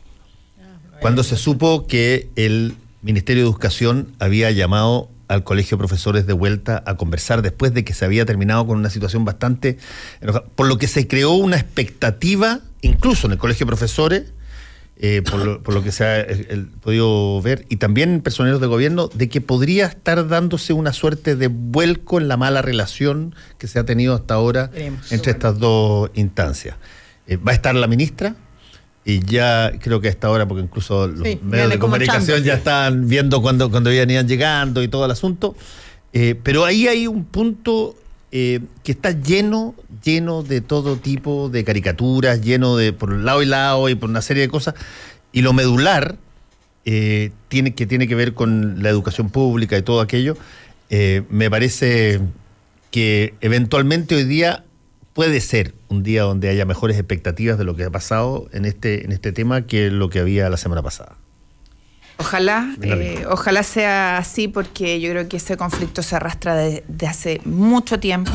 cuando se supo que el Ministerio de Educación había llamado al Colegio de Profesores de vuelta a conversar después de que se había terminado con una situación bastante enojada, por lo que se creó una expectativa incluso en el Colegio de Profesores, por lo que se ha podido ver, y también personeros de gobierno, de que podría estar dándose una suerte de vuelco en la mala relación que se ha tenido hasta ahora entre estas dos instancias. Va a estar la ministra, y ya creo que a esta hora, porque incluso los medios de comunicación ya están viendo cuando iban llegando y todo el asunto, pero ahí hay un punto que está lleno de todo tipo de caricaturas, lleno de por lado y lado y por una serie de cosas, y lo medular tiene que ver con la educación pública y todo aquello. Me parece que eventualmente hoy día puede ser un día donde haya mejores expectativas de lo que ha pasado en este tema que lo que había la semana pasada. Ojalá sea así, porque yo creo que ese conflicto se arrastra de hace mucho tiempo.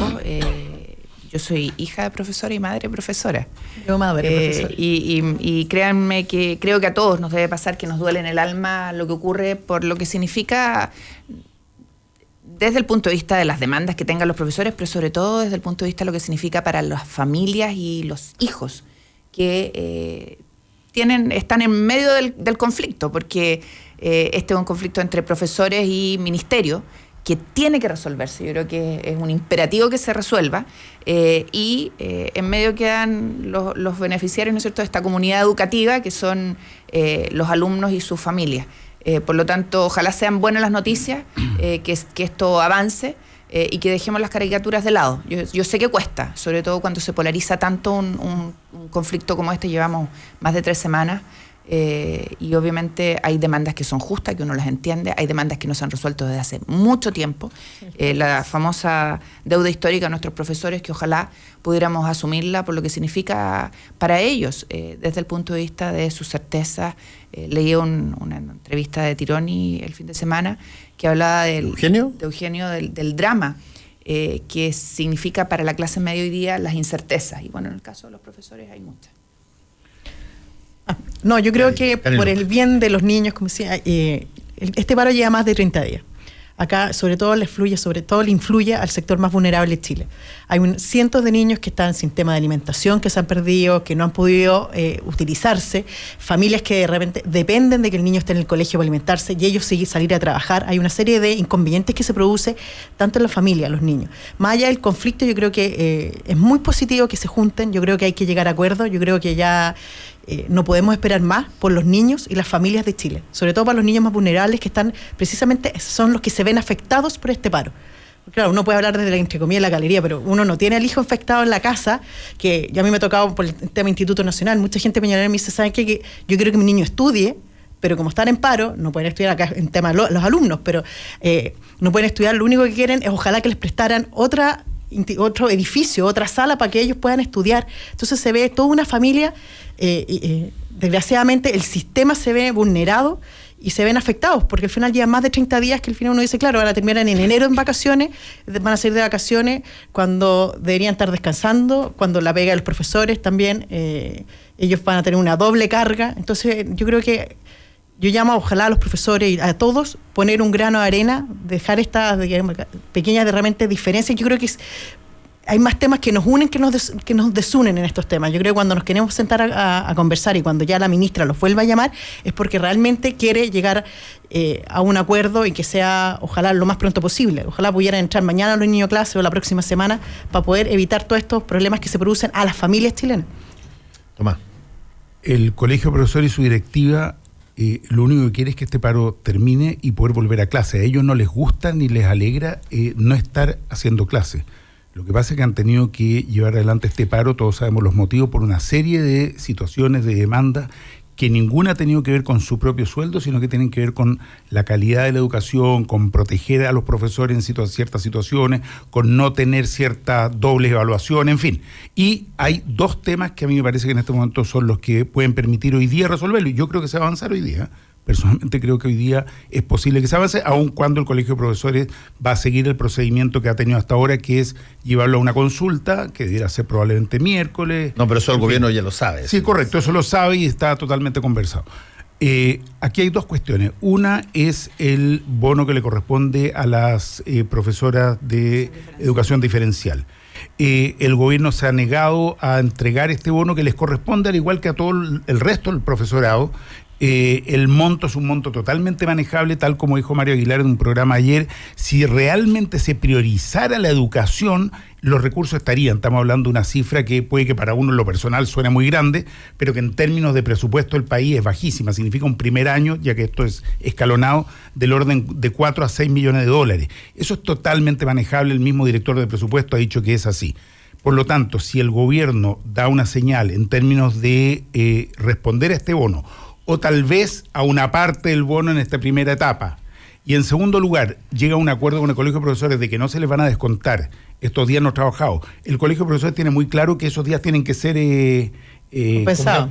Yo soy hija de profesora y madre profesora. Yo madre profesora. Y créanme que creo que a todos nos debe pasar que nos duele en el alma lo que ocurre por lo que significa desde el punto de vista de las demandas que tengan los profesores, pero sobre todo desde el punto de vista de lo que significa para las familias y los hijos que están en medio del conflicto, porque este es un conflicto entre profesores y ministerio que tiene que resolverse. Yo creo que es un imperativo que se resuelva, y en medio quedan los beneficiarios, ¿no es cierto?, de esta comunidad educativa, que son los alumnos y sus familias. Por lo tanto, ojalá sean buenas las noticias, que esto avance, y que dejemos las caricaturas de lado. Yo sé que cuesta, sobre todo cuando se polariza tanto un conflicto como este. Llevamos más de 3 semanas, y obviamente hay demandas que son justas, que uno las entiende, hay demandas que no se han resuelto desde hace mucho tiempo. La famosa deuda histórica de nuestros profesores, que ojalá pudiéramos asumirla por lo que significa para ellos, desde el punto de vista de sus certezas. Leí una entrevista de Tironi el fin de semana que hablaba de Eugenio, del drama que significa para la clase media hoy día las incertezas. Y bueno, en el caso de los profesores hay muchas. No, yo creo que por el bien de los niños, como decía, este paro lleva más de 30 días. Acá sobre todo le influye al sector más vulnerable de Chile. Hay cientos de niños que están sin tema de alimentación, que se han perdido, que no han podido utilizarse, familias que de repente dependen de que el niño esté en el colegio para alimentarse y ellos salir a trabajar. Hay una serie de inconvenientes que se produce tanto en la familia, en los niños. Más allá del conflicto, yo creo que es muy positivo que se junten, yo creo que hay que llegar a acuerdos, yo creo que ya no podemos esperar más por los niños y las familias de Chile, sobre todo para los niños más vulnerables, que están precisamente, son los que se ven afectados por este paro. Claro, uno puede hablar desde entre comillas la galería, pero uno no tiene al hijo infectado en la casa, que ya a mí me ha tocado por el tema Instituto Nacional. Mucha gente me dice, ¿saben qué? Que yo quiero que mi niño estudie, pero como están en paro, no pueden estudiar acá en tema los alumnos, pero no pueden estudiar. Lo único que quieren es ojalá que les prestaran otro edificio, otra sala para que ellos puedan estudiar. Entonces se ve toda una familia, desgraciadamente el sistema se ve vulnerado y se ven afectados, porque al final llevan más de 30 días que al final uno dice, claro, ahora terminan en enero en vacaciones, van a salir de vacaciones cuando deberían estar descansando, cuando la pega de los profesores también, ellos van a tener una doble carga. Entonces yo creo que yo llamo ojalá a los profesores y a todos poner un grano de arena, dejar estas pequeñas de realmente diferencias. Yo creo que hay más temas que nos unen que nos desunen en estos temas. Yo creo que cuando nos queremos sentar a conversar y cuando ya la ministra los vuelva a llamar es porque realmente quiere llegar a un acuerdo y que sea, ojalá, lo más pronto posible. Ojalá pudieran entrar mañana los niños a clase o la próxima semana para poder evitar todos estos problemas que se producen a las familias chilenas. Tomás. El Colegio Profesor y su directiva lo único que quiere es que este paro termine y poder volver a clase. A ellos no les gusta ni les alegra no estar haciendo clase. Lo que pasa es que han tenido que llevar adelante este paro, todos sabemos los motivos, por una serie de situaciones, de demandas, que ninguna ha tenido que ver con su propio sueldo, sino que tienen que ver con la calidad de la educación, con proteger a los profesores en ciertas situaciones, con no tener cierta doble evaluación, en fin. Y hay 2 temas que a mí me parece que en este momento son los que pueden permitir hoy día resolverlo, y yo creo que se va a avanzar hoy día. Personalmente creo que hoy día es posible que se avance, aun cuando el Colegio de Profesores va a seguir el procedimiento que ha tenido hasta ahora, que es llevarlo a una consulta, que debiera ser probablemente miércoles. No, pero eso el gobierno ya lo sabe. Sí, correcto, eso lo sabe y está totalmente conversado. Aquí hay 2 cuestiones. Una es el bono que le corresponde a las profesoras de educación diferencial. El gobierno se ha negado a entregar este bono que les corresponde, al igual que a todo el resto del profesorado. El monto es un monto totalmente manejable, tal como dijo Mario Aguilar en un programa ayer. Si realmente se priorizara la educación, los recursos estarían. Estamos hablando de una cifra que puede que para uno en lo personal suene muy grande, pero que en términos de presupuesto del país es bajísima. Significa un primer año, ya que esto es escalonado, del orden de 4 a 6 millones de dólares. Eso es totalmente manejable. El mismo director de presupuesto ha dicho que es así. Por lo tanto, si el gobierno da una señal en términos de responder a este bono, o tal vez a una parte del bono en esta primera etapa, y en segundo lugar, llega a un acuerdo con el Colegio de Profesores de que no se les van a descontar estos días no trabajados, el Colegio de Profesores tiene muy claro que esos días tienen que ser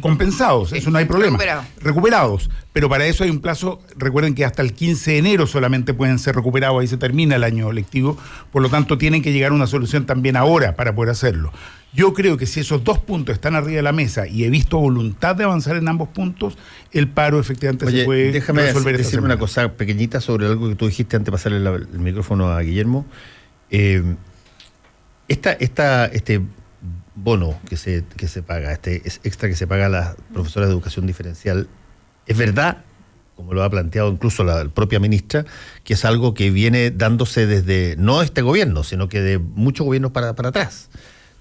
compensados, eso no hay problema. Recuperados. Pero para eso hay un plazo, recuerden que hasta el 15 de enero solamente pueden ser recuperados, ahí se termina el año lectivo, por lo tanto tienen que llegar a una solución también ahora para poder hacerlo. Yo creo que si esos dos puntos están arriba de la mesa y he visto voluntad de avanzar en ambos puntos, el paro efectivamente se puede resolver. Déjame decir una cosa pequeñita sobre algo que tú dijiste antes de pasarle el micrófono a Guillermo. Este bono que se paga, este extra que se paga a las profesoras de educación diferencial, es verdad, como lo ha planteado incluso la propia ministra, que es algo que viene dándose desde, no este gobierno, sino que de muchos gobiernos para atrás.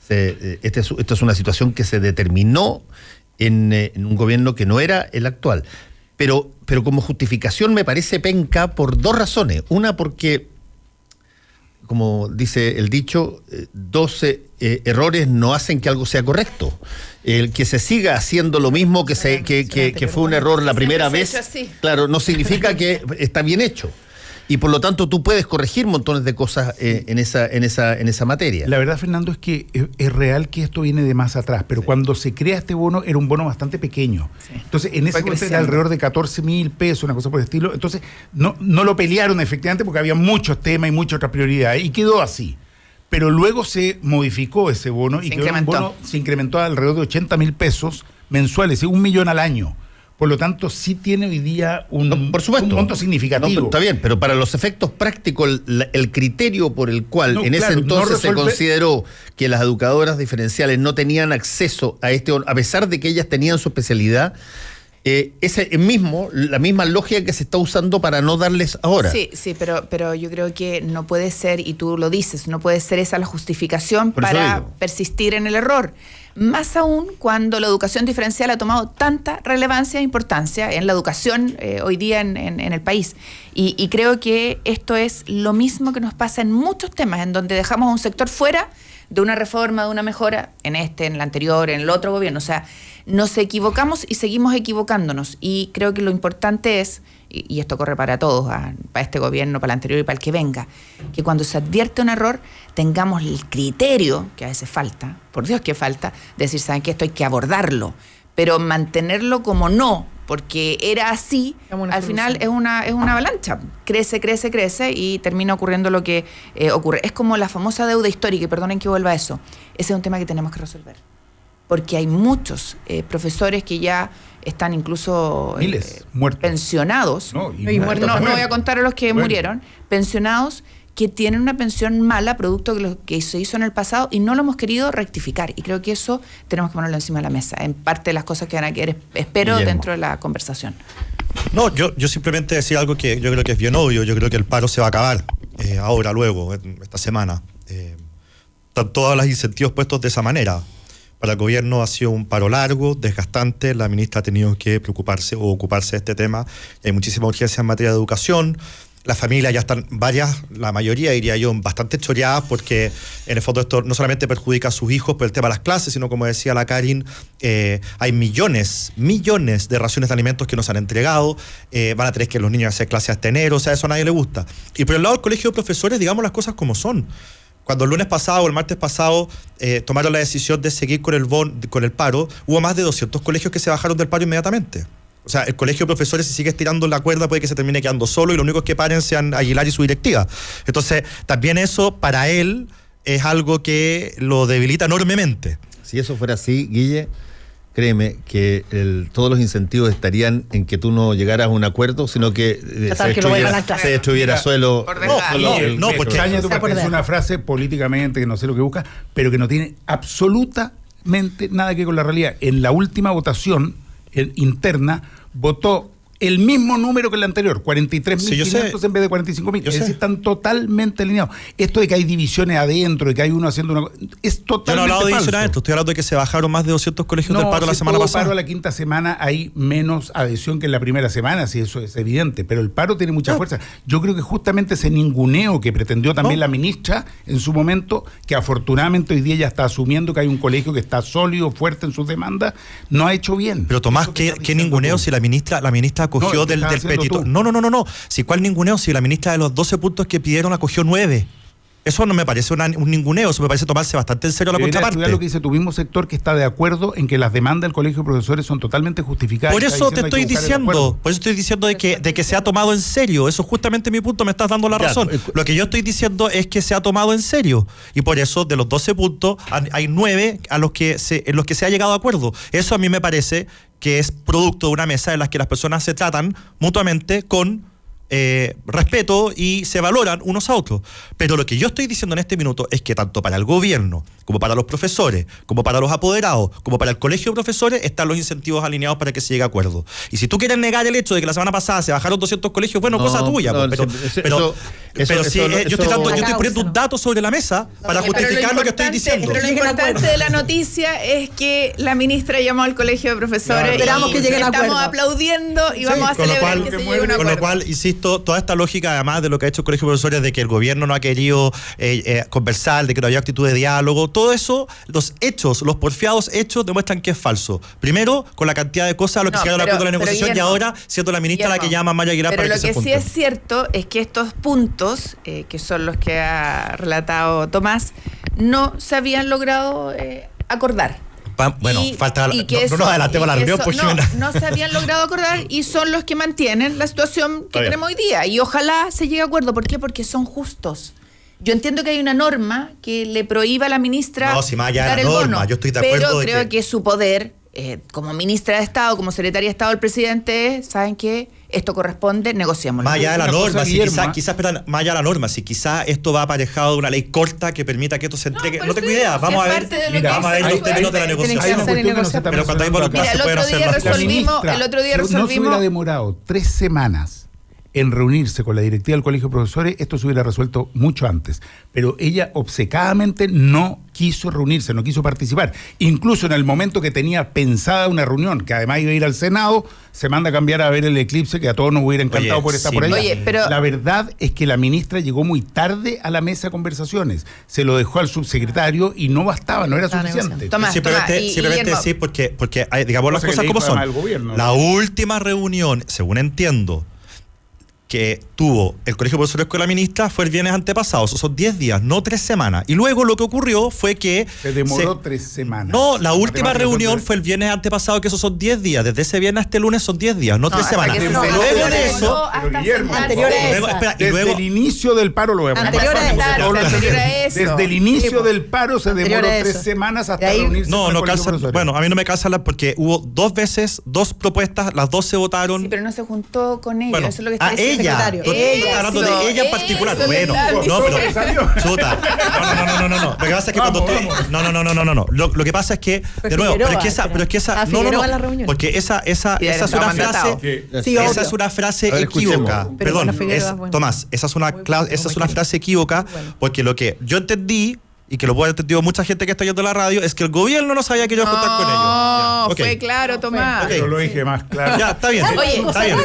Esta es una situación que se determinó en un gobierno que no era el actual. Pero como justificación me parece penca por dos razones. Una, porque, como dice el dicho, 12 errores no hacen que algo sea correcto. El que se siga haciendo lo mismo que fue un error la primera vez, claro, no significa que está bien hecho. Y por lo tanto tú puedes corregir montones de cosas en esa materia. La verdad, Fernando, es que es real que esto viene de más atrás, pero cuando se crea este bono era un bono bastante pequeño. Entonces, en ese momento era alrededor de 14.000 pesos, una cosa por el estilo. Entonces, no lo pelearon efectivamente porque había muchos temas y muchas otras prioridades, y quedó así. Pero luego se modificó ese bono y se incrementó a alrededor de 80.000 pesos mensuales, $1 millón al año. Por lo tanto, sí tiene hoy día un monto significativo. Está bien, pero para los efectos prácticos, el criterio por el cual ese entonces se consideró que las educadoras diferenciales no tenían acceso a este, a pesar de que ellas tenían su especialidad, la misma lógica que se está usando para no darles ahora. Sí, pero yo creo que no puede ser, y tú lo dices, no puede ser esa la justificación para persistir en el error. Más aún cuando la educación diferencial ha tomado tanta relevancia e importancia en la educación hoy día en el país. Y creo que esto es lo mismo que nos pasa en muchos temas, en donde dejamos a un sector fuera de una reforma, de una mejora, en el anterior, en el otro gobierno. O sea, nos equivocamos y seguimos equivocándonos. Y creo que lo importante es, y esto corre para todos, para este gobierno, para el anterior y para el que venga, que cuando se advierte un error tengamos el criterio, que a veces falta, por Dios que falta, de decir, ¿saben qué? Esto hay que abordarlo, pero mantenerlo como no, porque era así, al final es una avalancha, crece y termina ocurriendo lo que ocurre. Es como la famosa deuda histórica, y perdonen que vuelva a eso, ese es un tema que tenemos que resolver, porque hay muchos profesores que ya están incluso pensionados. No voy a contar a los que murieron, pensionados, que tienen una pensión mala producto de lo que se hizo en el pasado y no lo hemos querido rectificar. Y creo que eso tenemos que ponerlo encima de la mesa, en parte de las cosas que van a quedar, espero, dentro de la conversación. No, yo simplemente decía algo que yo creo que es bien obvio. Yo creo que el paro se va a acabar ahora, luego, esta semana. Están todos los incentivos puestos de esa manera. Para el gobierno ha sido un paro largo, desgastante. La ministra ha tenido que preocuparse o ocuparse de este tema. Hay muchísima urgencia en materia de educación. Las familias ya están la mayoría diría yo, bastante choreadas, porque en el fondo esto no solamente perjudica a sus hijos por el tema de las clases, sino, como decía la Karin, hay millones de raciones de alimentos que nos han entregado, van a tener que los niños hacer clases hasta enero, o sea, eso a nadie le gusta. Y por el lado del colegio de profesores, digamos las cosas como son. Cuando el lunes pasado o el martes pasado tomaron la decisión de seguir con el paro, hubo más de 200 colegios que se bajaron del paro inmediatamente. O sea, el colegio de profesores, si sigue estirando la cuerda, puede que se termine quedando solo y lo único que paren sean Aguilar y su directiva. Entonces, también eso, para él, es algo que lo debilita enormemente. Si eso fuera así, Guille, créeme que todos los incentivos estarían en que tú no llegaras a un acuerdo, sino que se destruyera suelo. Porque es una frase políticamente que no sé lo que busca, pero que no tiene absolutamente nada que ver con la realidad. En la última votación interna votó el mismo número que el anterior, 43.500 en vez de 45.000. Es decir, están totalmente alineados. Esto de que hay divisiones adentro, de que hay uno haciendo una... es totalmente falso. Yo no he hablado de divisiones adentro, estoy hablando de que se bajaron más de 200 colegios del paro la semana pasada. Paro a la quinta semana hay menos adhesión que en la primera semana, si eso es evidente, pero el paro tiene mucha fuerza. Yo creo que justamente ese ninguneo que pretendió también la ministra en su momento, que afortunadamente hoy día ya está asumiendo que hay un colegio que está sólido, fuerte en sus demandas, no ha hecho bien. Pero Tomás, ¿qué ninguneo si la ministra acogió del petito? No. Si cuál ninguneo, si la ministra de los 12 puntos que pidieron acogió 9. Eso no me parece un ninguneo, eso me parece tomarse bastante en serio la contraparte. Lo que dice tu mismo sector que está de acuerdo en que las demandas del Colegio de Profesores son totalmente justificadas. Por eso te estoy diciendo, de que se ha tomado en serio. Eso es justamente mi punto, me estás dando la razón. Lo que yo estoy diciendo es que se ha tomado en serio. Y por eso, de los 12 puntos, hay 9 en los que se ha llegado a acuerdo. Eso a mí me parece que es producto de una mesa en la que las personas se tratan mutuamente con respeto y se valoran unos a otros. Pero lo que yo estoy diciendo en este minuto es que tanto para el gobierno, como para los profesores, como para los apoderados, como para el colegio de profesores, están los incentivos alineados para que se llegue a acuerdo. Y si tú quieres negar el hecho de que la semana pasada se bajaron 200 colegios, bueno, cosa tuya. Yo estoy poniendo un dato sobre la mesa para justificar lo que estoy diciendo. Pero lo importante de la noticia es que la ministra llamó al colegio de profesores. Esperamos que lleguen a acuerdo. Estamos aplaudiendo y vamos a celebrar que se llegue a un acuerdo. Con lo cual, insisto, toda esta lógica, además de lo que ha hecho el Colegio de Profesores, de que el gobierno no ha querido conversar, de que no había actitud de diálogo, todo eso, los porfiados hechos, demuestran que es falso. Primero, con la cantidad de cosas a lo que se ha dado acuerdo de la negociación, y ahora siendo la ministra la que llama a Maya Aguilar para que se junten. Pero lo que sí es cierto es que estos puntos, que son los que ha relatado Tomás, no se habían logrado acordar. Bueno, falta no nos adelantemos la reunión, pues no se habían logrado acordar y son los que mantienen la situación que tenemos hoy día. Y ojalá se llegue a acuerdo. ¿Por qué? Porque son justos. Yo entiendo que hay una norma que le prohíba a la ministra dar el bono, yo estoy de acuerdo, pero creo que su poder, como ministra de Estado, como secretaria de Estado del presidente, ¿saben qué? Esto corresponde, negociémoslo. Más allá de la norma, más allá de la norma, si quizás esto va aparejado de una ley corta que permita que esto se entregue. No tengo idea, vamos a ver los términos de la negociación. Pero cuando hay voluntad se pueden hacer las cosas. El otro día resolvimos. No se hubiera demorado 3 semanas en reunirse con la directiva del Colegio de Profesores, esto se hubiera resuelto mucho antes. Pero ella obcecadamente no quiso reunirse, no quiso participar. Incluso en el momento que tenía pensada una reunión, que además iba a ir al Senado, se manda a cambiar a ver el eclipse, que a todos nos hubiera encantado por estar por allá. La verdad es que la ministra llegó muy tarde a la mesa de conversaciones. Se lo dejó al subsecretario y no bastaba, no era suficiente. Simplemente decir, porque digamos las cosas como son. La última reunión, según entiendo, que tuvo el Colegio de Profesores con la ministra fue el viernes antepasado. Esos son 10 días, no 3 semanas. Y luego lo que ocurrió fue que... Se demoró 3 semanas. No, la última reunión fue el viernes antepasado, que esos son 10 días. Desde ese viernes hasta el lunes son 10 días, no 3 semanas. Luego de eso... Desde el inicio del paro lo vemos. Desde el inicio del paro se demoró 3 semanas hasta reunirse. No calza. Bueno, a mí no me calza porque hubo 2 veces, 2 propuestas, las 2 se votaron. Sí, pero no se juntó con ellos. Eso es lo que está diciendo. Hablando de ella en particular. Bueno, no, pero chuta. No. Lo que pasa es que cuando no. Lo que pasa es que, de nuevo, pero es que esa no. Porque esa es una frase. Esa es una frase equívoca. Perdón, Tomás, esa es una frase equívoca, porque lo que yo entendí, y que lo puede haber entendido mucha gente que está oyendo la radio, es que el gobierno no sabía que iba a juntar con ellos. Fue claro, Tomás. Yo lo dije más claro. Ya, está bien. Está bien.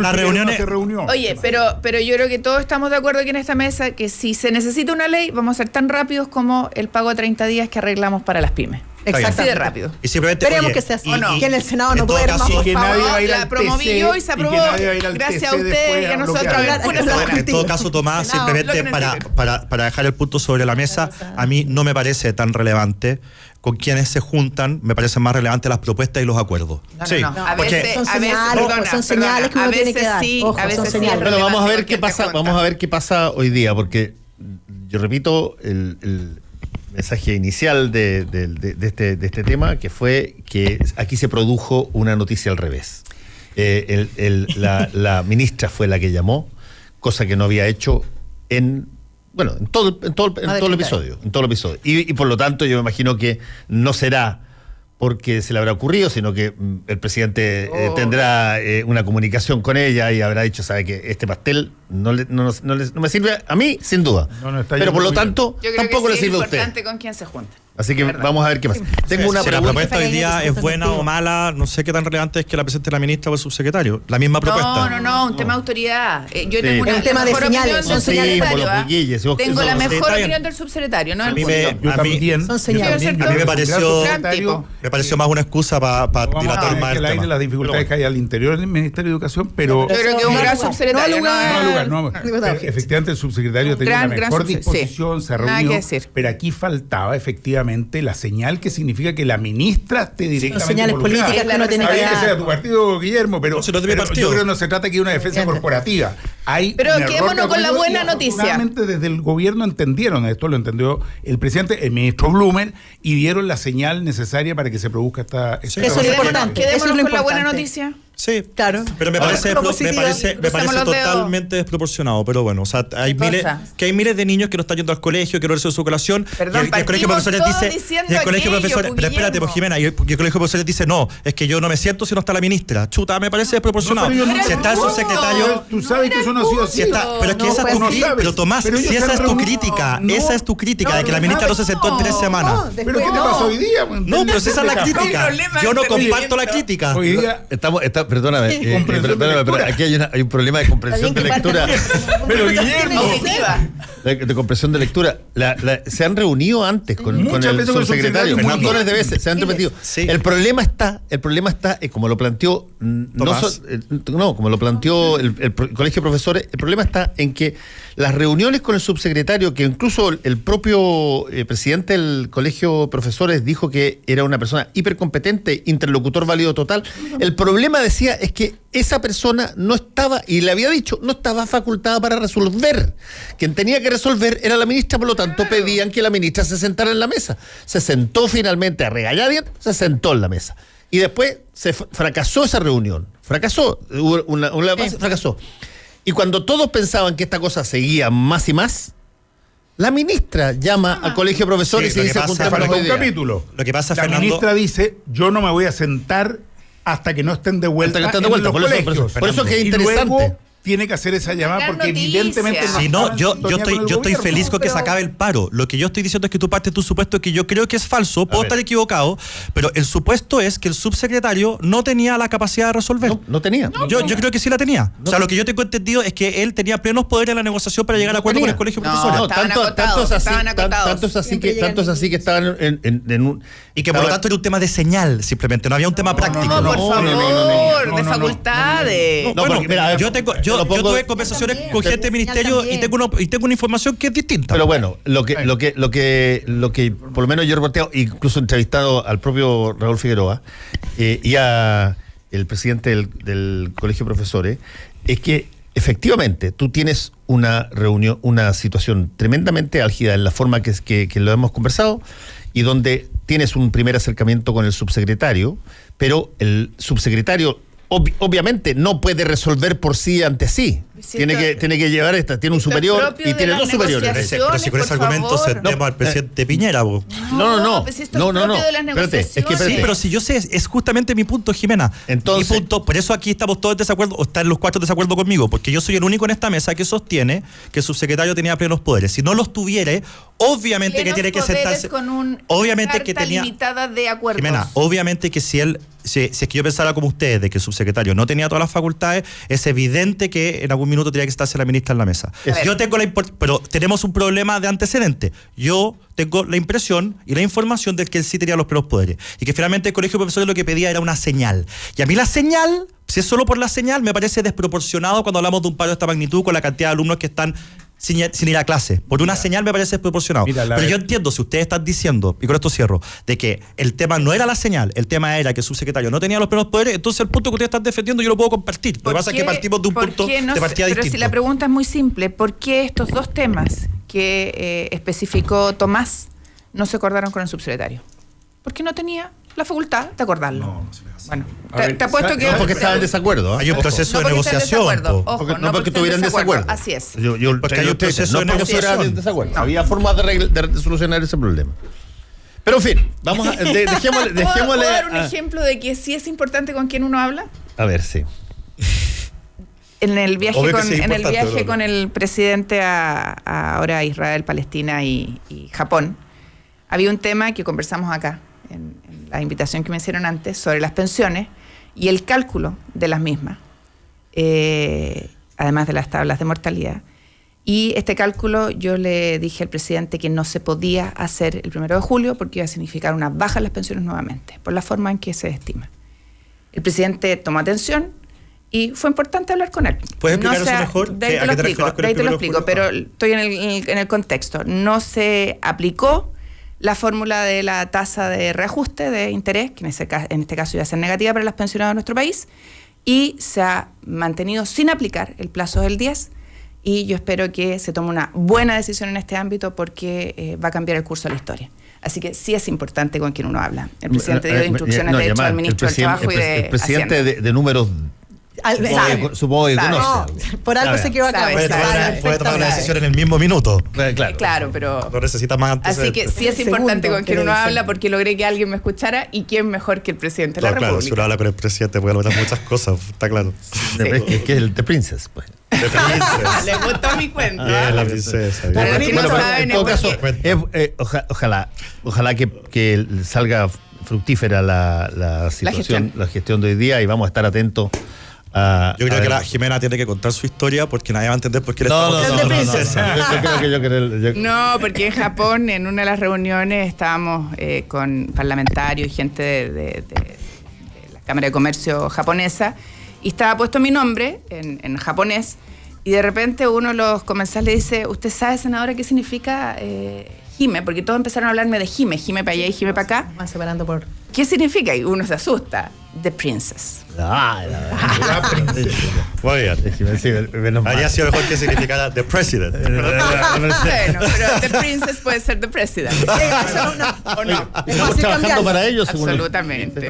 Las reuniones se reunió. Oye, pero yo creo que todos estamos de acuerdo aquí en esta mesa que si se necesita una ley, vamos a ser tan rápidos como el pago de 30 días que arreglamos para las pymes. Exacto. Así de rápido. Y simplemente, esperemos que sea así. Que en el Senado no pueda ir más, por favor. La promoví yo y se aprobó gracias a usted y a nosotros. En todo caso, Tomás, simplemente para dejar el punto sobre la mesa, a mí no me parece tan relevante con quienes se juntan, me parecen más relevantes las propuestas y los acuerdos. No. A veces son señales que uno tiene que dar. A veces sí. Bueno, vamos a ver qué pasa hoy día, porque yo repito, mensaje inicial de este tema, que fue que aquí se produjo una noticia al revés. La ministra fue la que llamó, cosa que no había hecho en todo el episodio. Y por lo tanto yo me imagino que no será porque se le habrá ocurrido, sino que el presidente tendrá una comunicación con ella y habrá dicho, sabe que este pastel no me sirve a mí, sin duda. Pero por lo tanto, tampoco le sirve a usted. Es importante con quién se junta. Así que vamos a ver qué pasa. Tengo una pregunta. La propuesta hoy día es buena o mala, no sé qué tan relevante es que la presente la ministra o el subsecretario. La misma propuesta. No, un tema de autoridad. Yo tengo un tema de señales. Son señales. Tengo la mejor opinión del subsecretario, ¿no? A mí me pareció más una excusa para dilatar más el tema. Las dificultades que hay al interior del Ministerio de Educación, pero que un gran subsecretario. Efectivamente, el subsecretario tenía una mejor disposición, se reunió, pero aquí faltaba efectivamente la señal que significa que la ministra esté directamente son señales políticas que no tiene que dar. Que sea tu partido, Guillermo, pero yo creo que no se trata aquí de una defensa corporativa. Pero quedémonos con la buena noticia. Realmente desde el gobierno entendieron esto, lo entendió el presidente, el ministro Blumer, y dieron la señal necesaria para que se produzca esta eso es importante. Quedémonos con la buena noticia. Sí, claro. Pero me parece totalmente desproporcionado. Pero bueno, o sea, hay miles de niños que no están yendo al colegio, que no reciben su colación. Perdón, y el colegio de profesores dice. Y el colegio de profesores. Pero espérate, pues, Jimena. Y el colegio de profesores dice, no, es que yo no me siento si no está la ministra. Chuta, me parece desproporcionado. Si está el subsecretario. Tú sabes que eso no ha sido así. Pero es que esa es tu crítica. Pero Tomás, si esa es tu crítica, esa es tu crítica de que la ministra no se sentó en 3 semanas. ¿Pero qué te pasó hoy día? No, pero esa es la crítica. Yo no comparto la crítica. Hoy día perdóname, pero aquí hay un problema de comprensión de lectura. Pero Guillermo, de comprensión de lectura. Se han reunido antes con el subsecretario, montones de veces, se han repetido. Sí. El problema está, como lo planteó como lo planteó el Colegio de Profesores, el problema está en que las reuniones con el subsecretario, que incluso el propio presidente del Colegio de Profesores dijo que era una persona hipercompetente, interlocutor válido total, el problema, decía, es que esa persona no estaba, y le había dicho, no estaba facultada para resolver. Quien tenía que resolver era la ministra, por lo tanto pedían que la ministra se sentara en la mesa. Se sentó finalmente a regañadientes, se sentó en la mesa. Y después fracasó esa reunión. Fracasó. Fracasó. Y cuando todos pensaban que esta cosa seguía más y más, la ministra llama al colegio de profesores y dice, falta un capítulo. Lo que pasa, la ministra dice, yo no me voy a sentar hasta que no estén de vuelta. Por eso que es interesante. Luego tiene que hacer esa llamada porque evidentemente si no, yo estoy feliz con que se acabe el paro. Lo que yo estoy diciendo es que tú partes de tu supuesto que yo creo que es falso, puedo estar equivocado, pero el supuesto es que el subsecretario no tenía la capacidad de resolver. No tenía. Yo creo que sí la tenía. O sea, lo que yo tengo entendido es que él tenía plenos poderes en la negociación para llegar a acuerdo con el colegio de profesores. Tanto es así que estaban en un... Y que por lo tanto era un tema de señal, simplemente, no había un tema práctico. No, por favor, de facultades. Yo tuve conversaciones con gente del ministerio y tengo una información que es distinta. Pero bueno, lo que por lo menos yo he reportado, incluso entrevistado al propio Raúl Figueroa y a el presidente del Colegio de Profesores, es que efectivamente tú tienes una reunión, una situación tremendamente álgida en la forma que lo hemos conversado, y donde tienes un primer acercamiento con el subsecretario, pero el subsecretario obviamente no puede resolver por sí ante sí. Tiene que llevar tiene un superior y tiene dos superiores. Pero si con ese argumento sentemos al presidente Piñera, vos. No. Espérate. Sí, pero si yo sé, es justamente mi punto, Jimena. Entonces, mi punto, por eso aquí estamos todos en desacuerdo, o están los cuatro en desacuerdo conmigo, porque yo soy el único en esta mesa que sostiene que el subsecretario tenía plenos poderes. Si no los tuviera, obviamente plenos que tiene que sentarse. Con obviamente que tenía limitada de acuerdos. Jimena, obviamente que si es que yo pensara como ustedes de que el subsecretario no tenía todas las facultades, es evidente que en algún minuto tenía que estarse la ministra en la mesa. Yo tengo pero tenemos un problema de antecedente. Yo tengo la impresión y la información de que él sí tenía los plenos poderes y que finalmente el colegio de profesores lo que pedía era una señal. Y a mí la señal, si es solo por la señal, me parece desproporcionado cuando hablamos de un paro de esta magnitud con la cantidad de alumnos que están sin ir a clase. Por una señal me parece desproporcionado. Pero yo entiendo, si ustedes están diciendo, y con esto cierro, de que el tema no era la señal, el tema era que el subsecretario no tenía los plenos poderes, entonces el punto que ustedes están defendiendo yo lo puedo compartir. Lo que pasa es que partimos de un punto de partida distinto. Pero si la pregunta es muy simple, ¿por qué estos dos temas que especificó Tomás no se acordaron con el subsecretario. Porque no tenía la facultad de acordarlo. No se me hace. Bueno, te apuesto que... No porque estaban en desacuerdo. Hay un proceso de negociación. No porque tuvieran desacuerdo. Así es. Porque hay un proceso de negociación. Desacuerdo. Había formas de solucionar ese problema. Pero en fin, vamos a, dejémosle... ¿Puedo dar un ejemplo de que sí es importante con quién uno habla? A ver, sí. En el viaje con el presidente ahora a Israel, Palestina y Japón, había un tema que conversamos acá, en la invitación que me hicieron antes, sobre las pensiones y el cálculo de las mismas, además de las tablas de mortalidad. Y este cálculo yo le dije al presidente que no se podía hacer el 1 de julio porque iba a significar una baja en las pensiones nuevamente, por la forma en que se estima. El presidente tomó atención y fue importante hablar con él. ¿Puedes explicar eso mejor? De ahí te lo explico, pero estoy en el contexto. No se aplicó la fórmula de la tasa de reajuste de interés, que en este caso iba a ser negativa para las pensionadas de nuestro país, y se ha mantenido sin aplicar el plazo del 10, y yo espero que se tome una buena decisión en este ámbito porque va a cambiar el curso de la historia. Así que sí es importante con quien uno habla. El presidente dio instrucciones, de hecho, al ministro del Trabajo y de el presidente Hacienda. de números... Supongo que conoce. No, por algo se quedó acá. Puede tomar una decisión en el mismo minuto. Claro, pero... No necesita más antes. Así que sí es importante con quien uno habla porque logré que alguien me escuchara y quién mejor que el presidente de la República. Claro, si uno habla con el presidente puede lograr muchas cosas, está claro. Es que es el The Princess, pues. The Princess. Le gustó mi cuento. Bien, la princesa. Para los que no saben, en todo caso, ojalá que salga fructífera la situación, la gestión de hoy día, y vamos a estar atentos. Yo creo que la Jimena tiene que contar su historia porque nadie va a entender por qué le No, porque en Japón, en una de las reuniones, estábamos con parlamentarios y gente de la Cámara de Comercio japonesa, y estaba puesto mi nombre en japonés, y de repente uno de los comensales le dice: ¿usted sabe, senadora, qué significa Jime? Porque todos empezaron a hablarme de Jime para allá y Jime para acá. Van separando por... ¿Qué significa? Y uno se asusta. The Princess. La princesa. Muy bien. Habría sido mejor que significara The President. Bueno, pero The Princess puede ser The President. ¿O no? Estamos trabajando para ellos, absolutamente.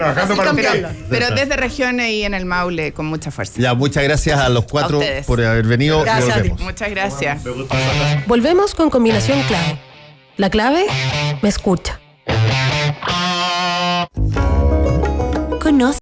Pero desde regiones y en el Maule con mucha fuerza. Ya, muchas gracias a los cuatro por haber venido. Gracias. Muchas gracias. Volvemos con combinación clave. La clave me escucha.